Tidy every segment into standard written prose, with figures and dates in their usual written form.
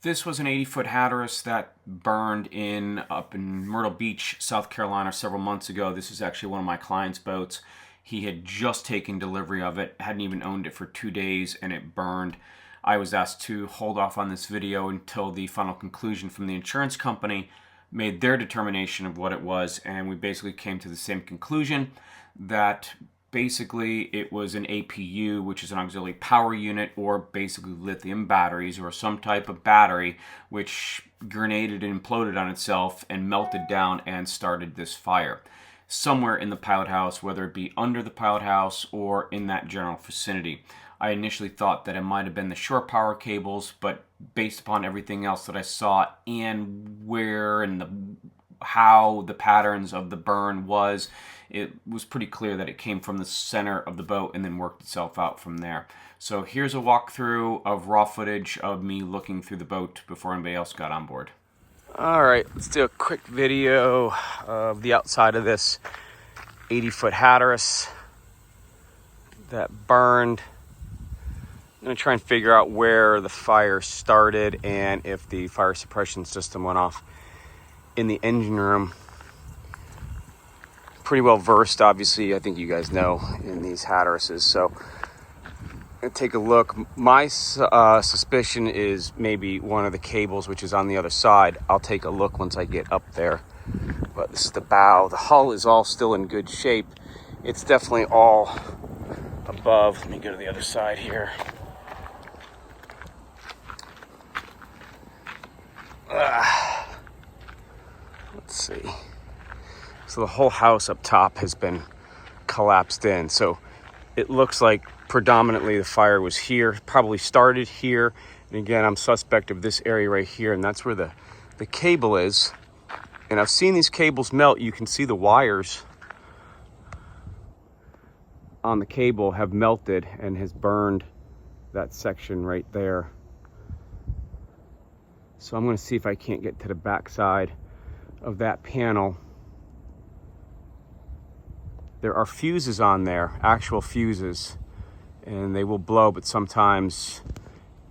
This was an 80-foot Hatteras that burned up in Myrtle Beach, South Carolina several months ago. This is actually one of my client's boats. He had just taken delivery of it, hadn't even owned it for 2 days, and it burned. I was asked to hold off on this video until the final conclusion from the insurance company made their determination of what it was, and we basically came to the same conclusion that basically it was an APU, which is an auxiliary power unit, or basically lithium batteries or some type of battery which grenaded and imploded on itself and melted down and started this fire somewhere in the pilot house, whether it be under the pilot house or in that general vicinity. I initially thought that it might have been the shore power cables, but based upon everything else that I saw and where and how the patterns of the burn was, it was pretty clear that it came from the center of the boat and then worked itself out from there. So here's a walkthrough of raw footage of me looking through the boat before anybody else got on board. All right, let's do a quick video of the outside of this 80-foot Hatteras that burned. I'm gonna try and figure out where the fire started and if the fire suppression system went off in the engine room. Pretty well versed, obviously, I think you guys know, in these Hatterases. So I'm gonna take a look. My suspicion is maybe one of the cables, which is on the other side. I'll take a look once I get up there. But this is the bow. The hull is all still in good shape. It's definitely all above. Let me go to the other side here. Let's see. So the whole house up top has been collapsed in. So it looks like predominantly the fire was here, probably started here. And again, I'm suspect of this area right here, and that's where the cable is. And I've seen these cables melt. You can see the wires on the cable have melted and has burned that section right there. So I'm gonna see if I can't get to the back side of that panel. There are fuses on there, actual fuses, and they will blow, but sometimes,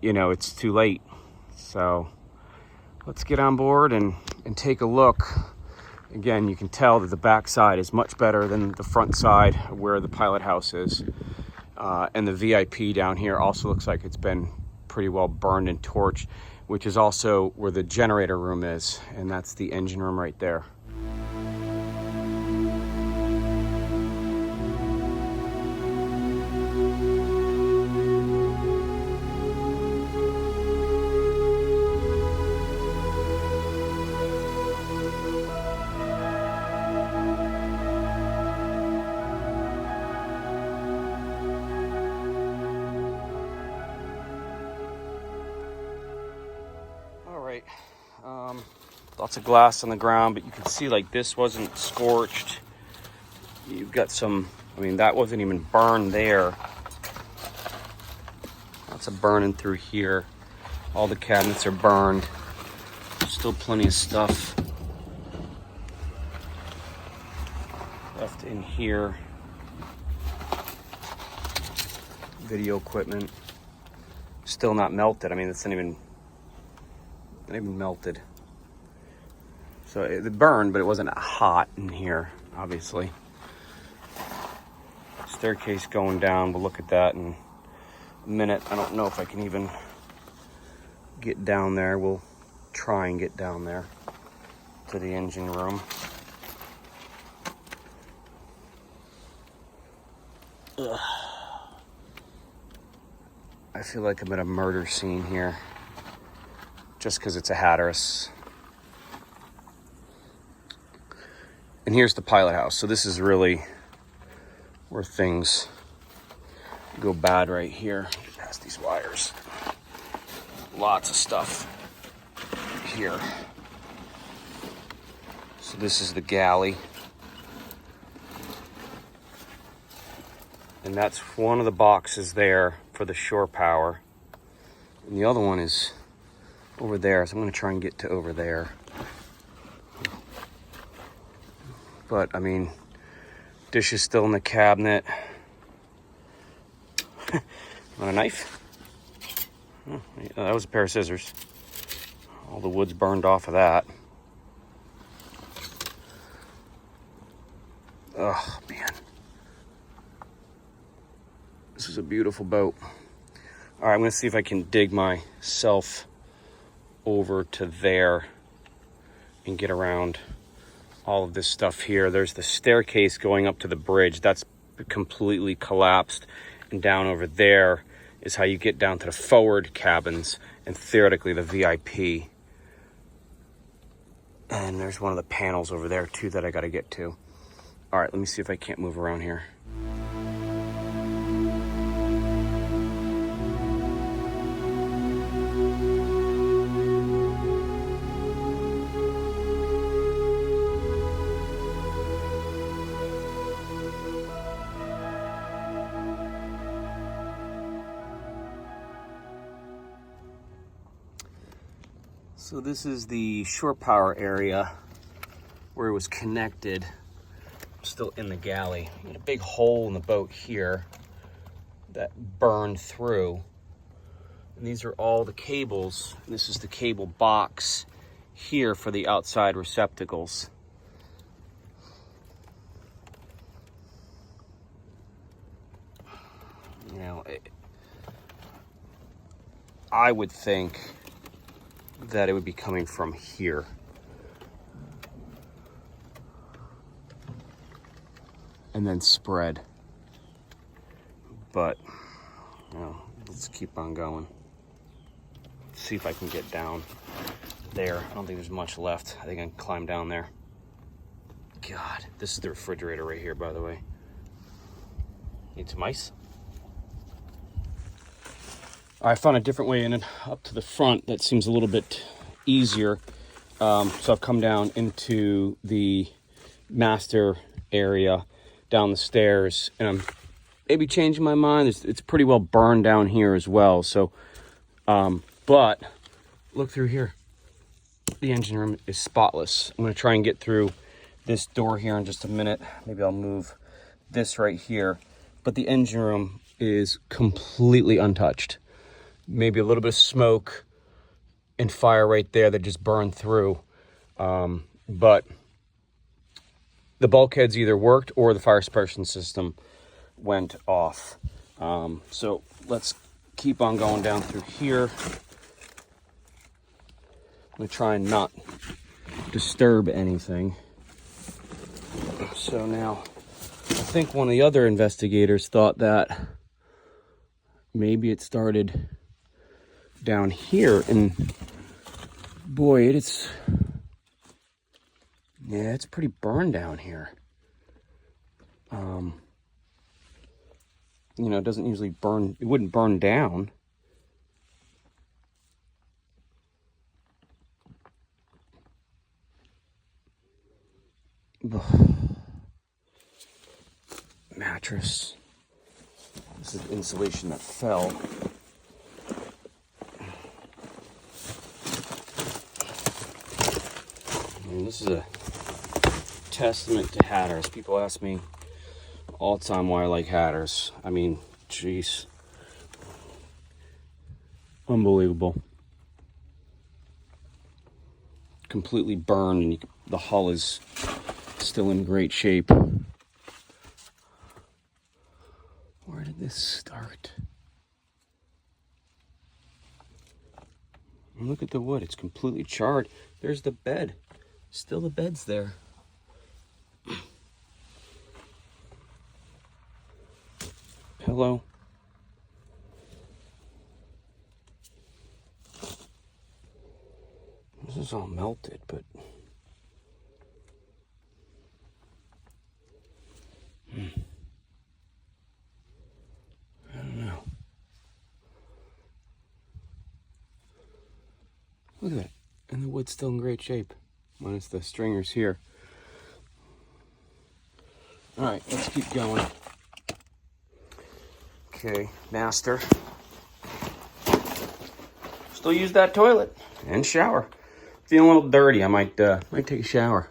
you know, it's too late. So let's get on board and take a look. Again, you can tell that the back side is much better than the front side where the pilot house is. And the VIP down here also looks like it's been pretty well burned and torched, which is also where the generator room is, and that's the engine room right there. Lots of glass on the ground, but you can see like this wasn't scorched. You've got some, I mean, that wasn't even burned there. Lots of burning through here. All the cabinets are burned. Still plenty of stuff left in here. Video equipment. Still not melted. I mean, it's not even melted. So it burned, but it wasn't hot in here, obviously. Staircase going down. We'll look at that in a minute. I don't know if I can even get down there. We'll try and get down there to the engine room. Ugh. I feel like I'm at a murder scene here, just because it's a Hatteras. And here's the pilot house. So this is really where things go bad right here. Get past these wires. Lots of stuff here. So this is the galley. And that's one of the boxes there for the shore power. And the other one is over there. So I'm going to try and get to over there. But, I mean, dish is still in the cabinet. Want a knife? Oh, that was a pair of scissors. All the wood's burned off of that. Oh, man. This is a beautiful boat. All right, I'm going to see if I can dig myself over to there and get around all of this stuff here. There's the staircase going up to the bridge. That's completely collapsed. And down over there is how you get down to the forward cabins and theoretically the VIP. And there's one of the panels over there too that I got to get to. All right, let me see if I can't move around here. So this is the shore power area where it was connected. I'm still in the galley. Got a big hole in the boat here that burned through. And these are all the cables. And this is the cable box here for the outside receptacles. You know, I would think that it would be coming from here. And then spread. But, you know, let's keep on going. See if I can get down there. I don't think there's much left. I think I can climb down there. God, this is the refrigerator right here, by the way. Need some ice? I found a different way in and up to the front that seems a little bit easier. So I've come down into the master area, down the stairs, and I'm maybe changing my mind. It's pretty well burned down here as well. So, but look through here. The engine room is spotless. I'm gonna try and get through this door here in just a minute. Maybe I'll move this right here. But the engine room is completely untouched. Maybe a little bit of smoke and fire right there that just burned through. But the bulkheads either worked or the fire suppression system went off. So let's keep on going down through here. I'm gonna try and not disturb anything. So now, I think one of the other investigators thought that maybe it started down here, and boy, it's pretty burned down here. You know, it doesn't usually burn, it wouldn't burn down. Mattress. This is insulation that fell. I mean, this is a testament to Hatteras. People ask me all the time why I like Hatteras. I mean, jeez. Unbelievable. Completely burned, and the hull is still in great shape. Where did this start? And look at the wood. It's completely charred. There's the bed. Still the bed's there. Pillow. This is all melted, but I don't know. Look at that. And the wood's still in great shape. Minus the stringers here. All right, let's keep going. Okay, master. Still use that toilet and shower. Feeling a little dirty. I might take a shower.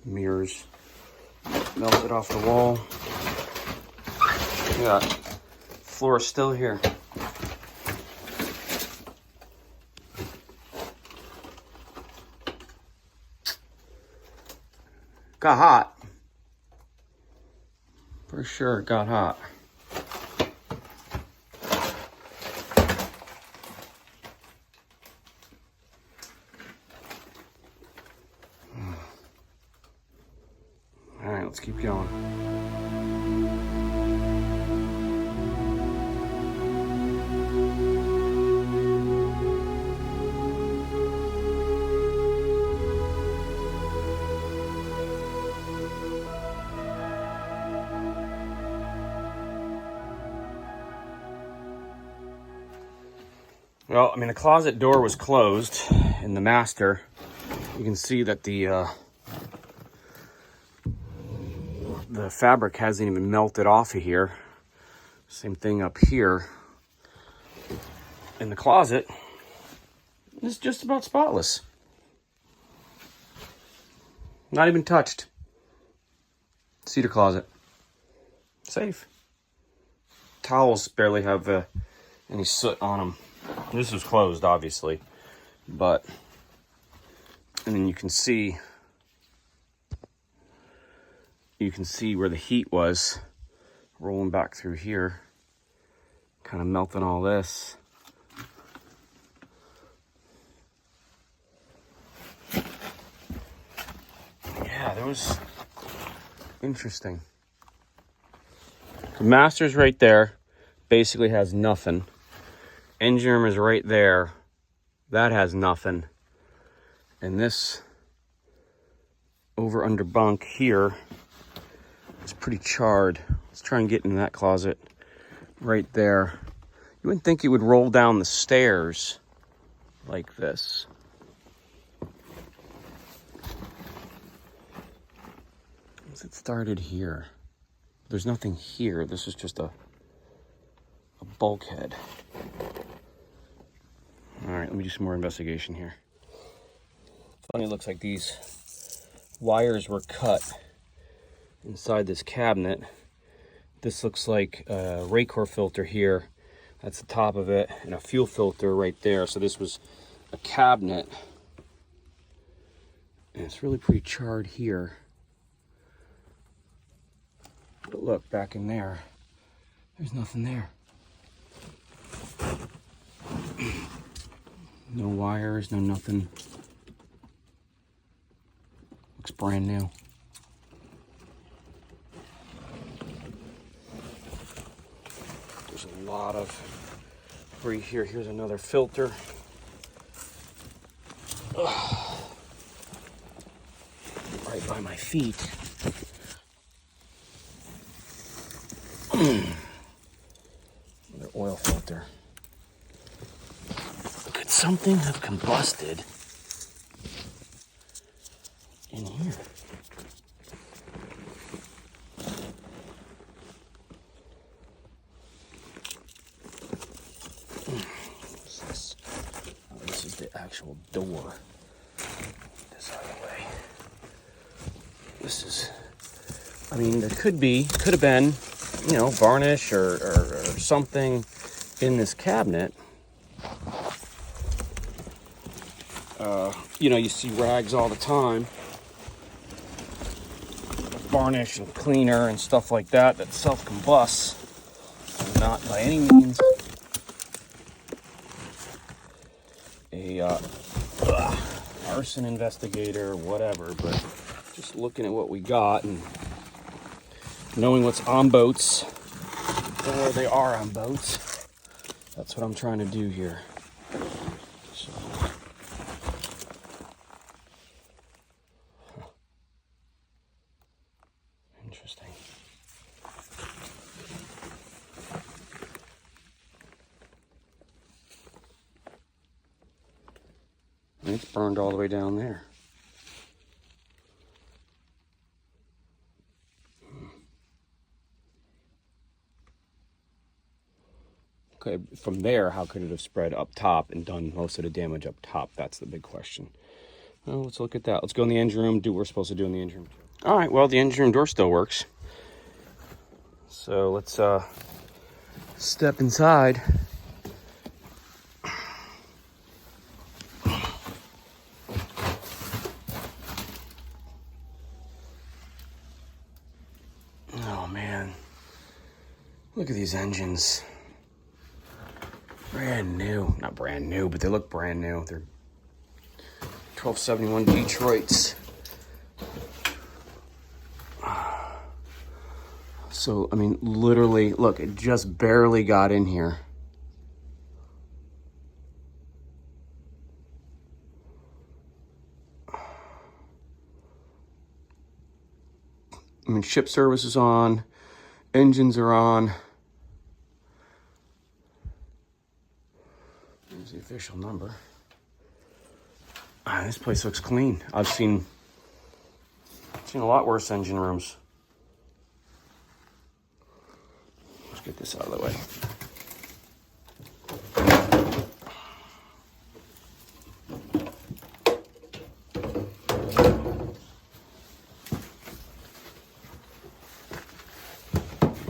Mirrors melted off the wall. Yeah, floor is still here. Got hot. For sure, it got hot. All right, let's keep going. Well, I mean, the closet door was closed in the master. You can see that the fabric hasn't even melted off of here. Same thing up here. In the closet, it's just about spotless. Not even touched. Cedar closet. Safe. Towels barely have any soot on them. This was closed, obviously, but, and then you can see where the heat was rolling back through here, kind of melting all this. Yeah, that was interesting. The master's right there, basically has nothing. Engine room is right there. That has nothing. And this over under bunk here is pretty charred. Let's try and get in that closet right there. You wouldn't think it would roll down the stairs like this. It started here. There's nothing here. This is just a bulkhead. All right, let me do some more investigation here. Funny, it looks like these wires were cut inside this cabinet. This looks like a Raycor filter here. That's the top of it, and a fuel filter right there. So this was a cabinet, and it's really pretty charred here. But look, back in there, there's nothing there. No wires, no nothing. Looks brand new. There's a lot of debris here. Here's another filter. Ugh. Right by my feet. Another oil filter. Could something have combusted in here? What's this? Oh, this is the actual door. Get this out of the way. This is, I mean, there could have been, you know, varnish or something in this cabinet. You know, you see rags all the time, varnish and cleaner and stuff like that self-combusts. Not by any means a arson investigator or whatever, but just looking at what we got and knowing what's on boats, or they are on boats. That's what I'm trying to do here. So. Interesting. And it's burned all the way down there. Okay, from there, how could it have spread up top and done most of the damage up top? That's the big question. Well, let's look at that. Let's go in the engine room, do what we're supposed to do in the engine room. All right, well, the engine room door still works. So let's step inside. man. Look at these engines. Brand new. Not brand new, but they look brand new. They're 1271 Detroits. So, I mean, literally, look, it just barely got in here. I mean, ship service is on, engines are on. Here's the official number. This place looks clean. I've seen a lot worse engine rooms. Let's get this out of the way.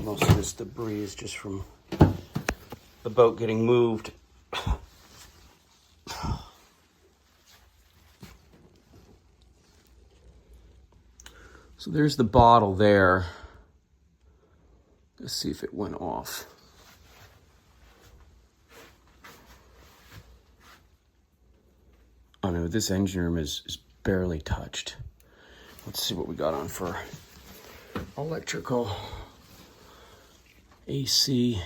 Most of this debris is just from the boat getting moved. So there's the bottle there. Let's see if it went off. Oh no, this engine room is barely touched. Let's see what we got on for electrical. AC.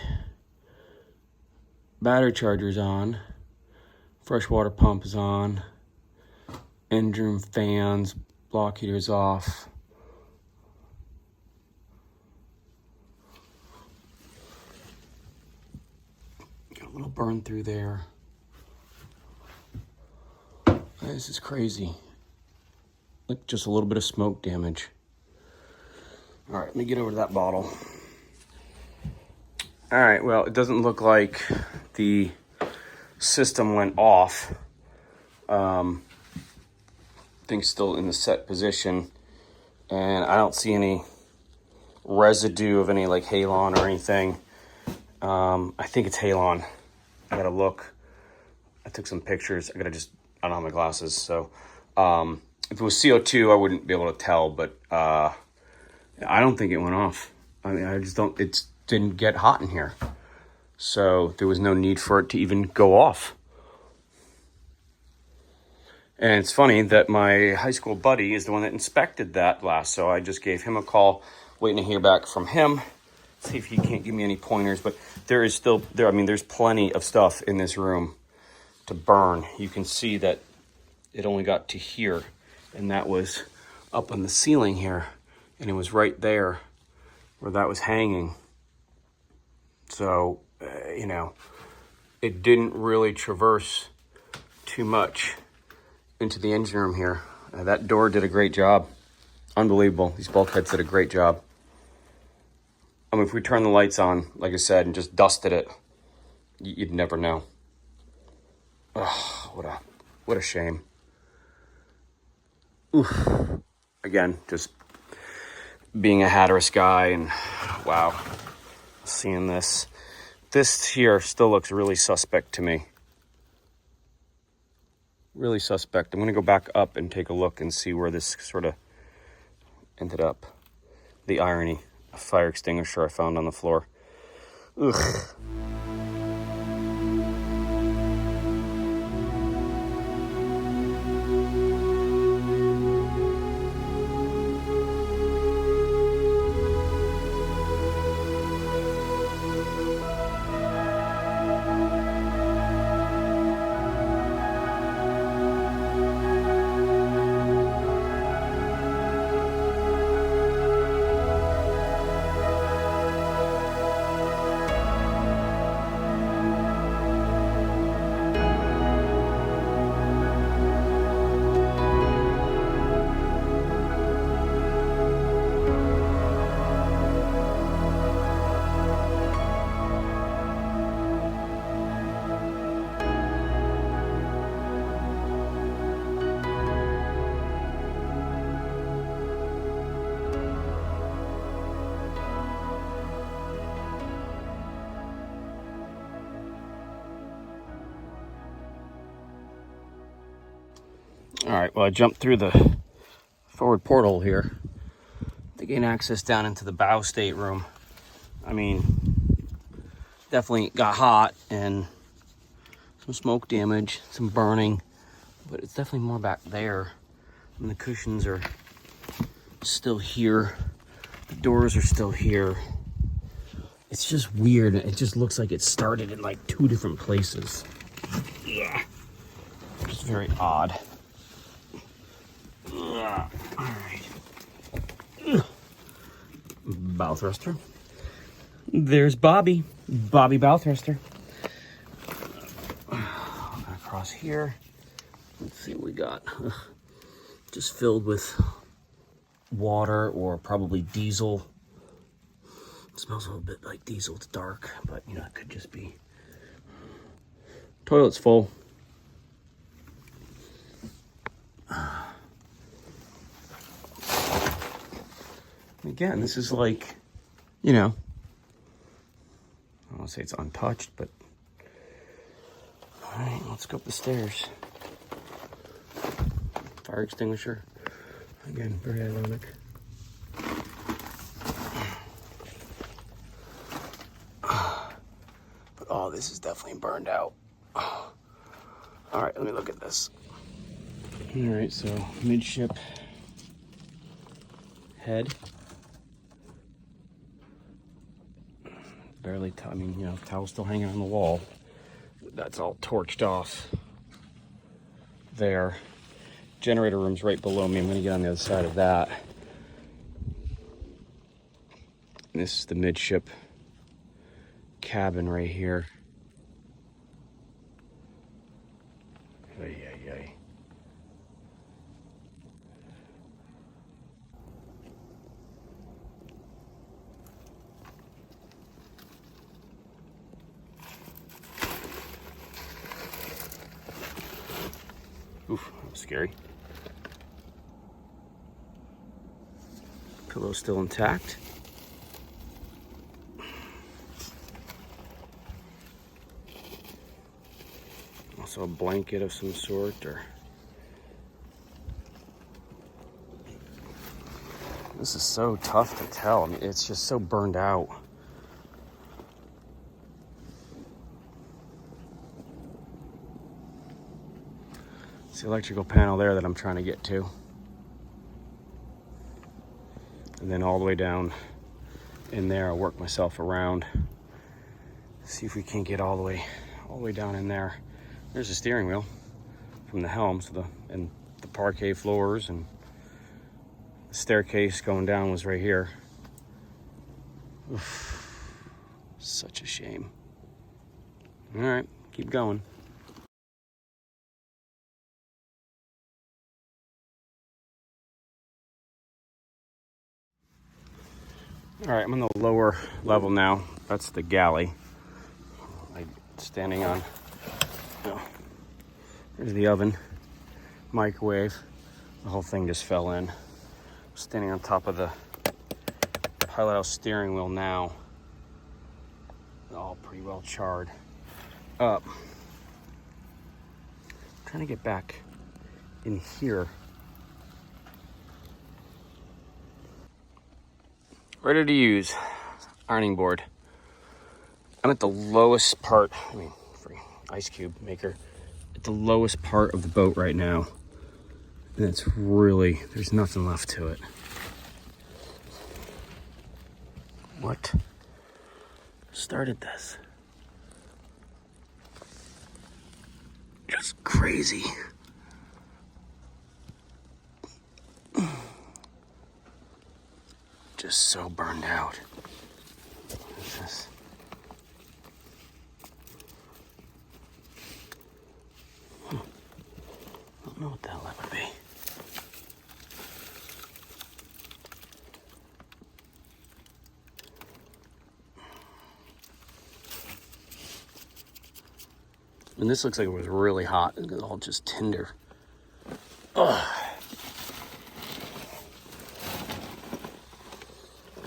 Battery charger's on. Freshwater pump is on. Engine room fans. Block heater's off. Got a little burn through there. This is crazy. Look, just a little bit of smoke damage. All right, let me get over to that bottle. All right, well, it doesn't look like the system went off. Thing's still in the set position, and I don't see any residue of any like halon or anything. I think it's halon. I gotta look. I took some pictures. I don't have my glasses, so if it was CO2, I wouldn't be able to tell, but I don't think it went off. I mean, I just don't, it didn't get hot in here. So there was no need for it to even go off. And it's funny that my high school buddy is the one that inspected that last, so I just gave him a call, waiting to hear back from him, see if he can't give me any pointers. But there is still, I mean, there's plenty of stuff in this room to burn. You can see that it only got to here, and that was up on the ceiling here, and it was right there where that was hanging. So, you know, it didn't really traverse too much into the engine room here. That door did a great job. Unbelievable. These bulkheads did a great job. I mean, if we turn the lights on, like I said, and just dusted it, you'd never know. Oh, what a shame. Oof. Again, just being a Hatteras guy, and wow, seeing this. This here still looks really suspect to me. Really suspect. I'm going to go back up and take a look and see where this sort of ended up. The irony. A fire extinguisher I found on the floor. Ugh. All right, well, I jumped through the forward porthole here. to gain access down into the bow stateroom. I mean, definitely got hot and some smoke damage, some burning, but it's definitely more back there. And the cushions are still here. The doors are still here. It's just weird. It just looks like it started in like 2 different places. Yeah. It's very odd. All right. Bow thruster. There's Bobby. Bobby bow thruster. Across here. Let's see what we got. Just filled with water or probably diesel. It smells a little bit like diesel. It's dark, but you know, it could just be. Toilet's full. Again, this is like, you know, I don't want to say it's untouched, but all right, let's go up the stairs. Fire extinguisher. Again, very ironic. But oh, this is definitely burned out. All right, let me look at this. All right, so midship head. Barely, I mean, you know, towel's still hanging on the wall. That's all torched off there. Generator room's right below me. I'm gonna get on the other side of that. And this is the midship cabin right here. Ay, ay, ay. Oof, that was scary. Pillow's still intact. Also a blanket of some sort, or this is so tough to tell. I mean, it's just so burned out. It's the electrical panel there that I'm trying to get to. And then all the way down in there, I'll work myself around. See if we can't get all the way down in there. There's the steering wheel from the helm, so and the parquet floors, and the staircase going down was right here. Oof, such a shame. All right, keep going. All right, I'm on the lower level now. That's the galley. I'm standing on, there's the oven, microwave. The whole thing just fell in. Standing on top of the pilot house steering wheel now. All pretty well charred up. Trying to get back in here. Ready to use ironing board. I'm at the lowest part, free ice cube maker, at the lowest part of the boat right now. And it's really, there's nothing left to it. What started this? Just crazy. Just so burned out. It's just... I don't know what the hell that would be. And this looks like it was really hot. It's all just tinder. Ugh.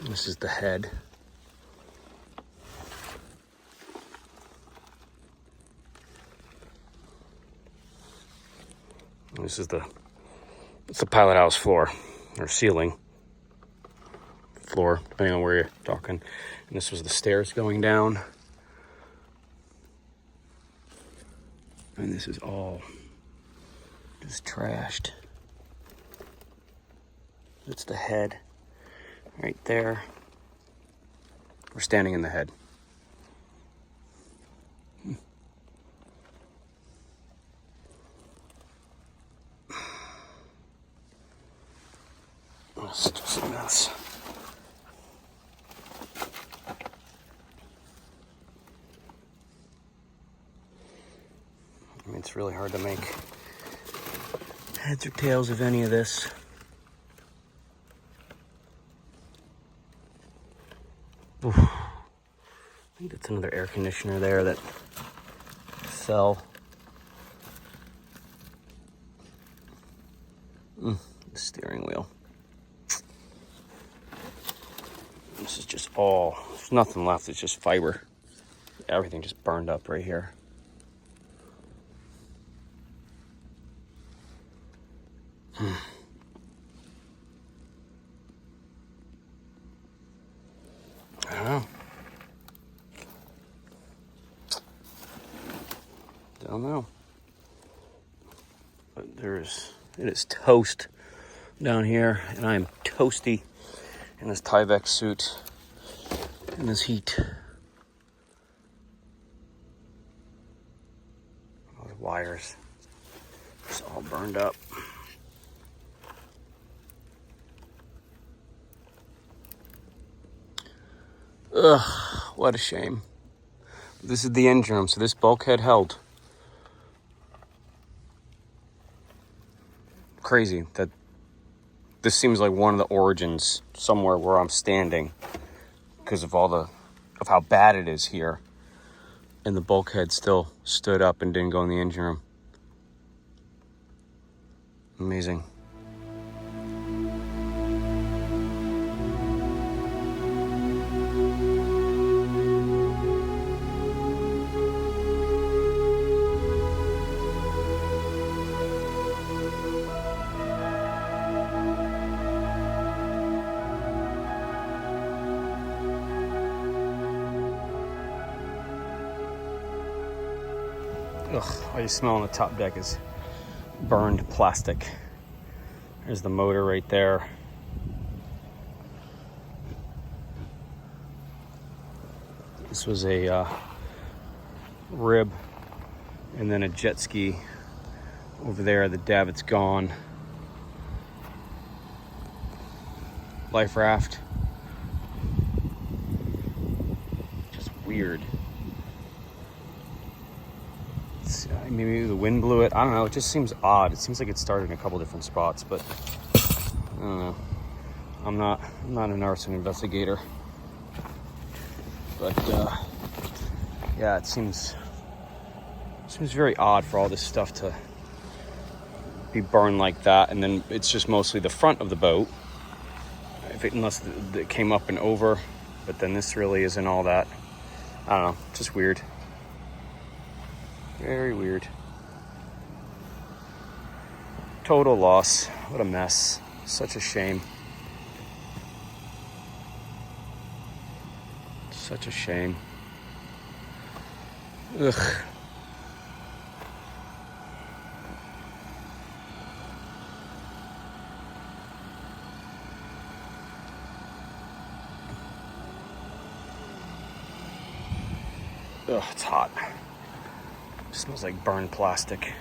This is the head. This is it's the pilot house floor, or ceiling. floor, depending on where you're talking. And this was the stairs going down. And this is all just trashed. That's the head right there. We're standing in the head. It's just a mess. I mean, it's really hard to make heads or tails of any of this. Oof. I think that's another air conditioner there that fell. The steering wheel. This is just all, there's nothing left, it's just fiber. Everything just burned up right here. I don't know. Don't know. But it is toast down here, and I am toasty in this Tyvek suit in this heat. Those wires just all burned up. Ugh, what a shame. This is the engine room, so this bulkhead held. Crazy that this seems like one of the origins somewhere where I'm standing because of how bad it is here. And the bulkhead still stood up and didn't go in the engine room. Amazing. Ugh, all you smell on the top deck is burned plastic. There's the motor right there. This was a rib and then a jet ski over there. The davit's gone. Life raft. Just weird. Maybe the wind blew it. I don't know. It just seems odd. It seems like it started in a couple different spots, but I don't know. I'm not an arson investigator, but yeah, it seems very odd for all this stuff to be burned like that, and then it's just mostly the front of the boat, unless it came up and over. But then this really isn't all that. I don't know. Just weird. Very weird. Total loss. What a mess. Such a shame. Such a shame. Ugh. Ugh, it's hot. It smells like burned plastic.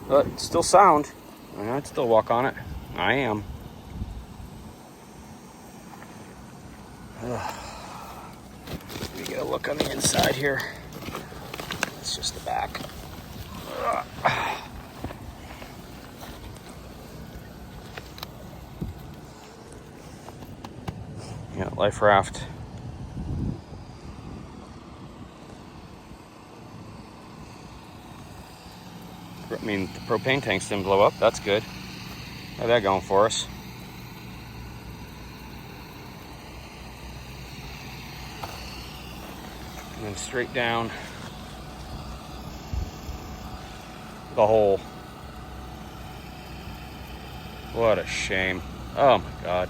But it's still sound. I'd still walk on it. I am. Ugh. Let me get a look on the inside here. It's just the back. Ugh. Yeah, life raft. I mean, the propane tanks didn't blow up. That's good. Got that going for us. And then straight down the hole. What a shame. Oh my God.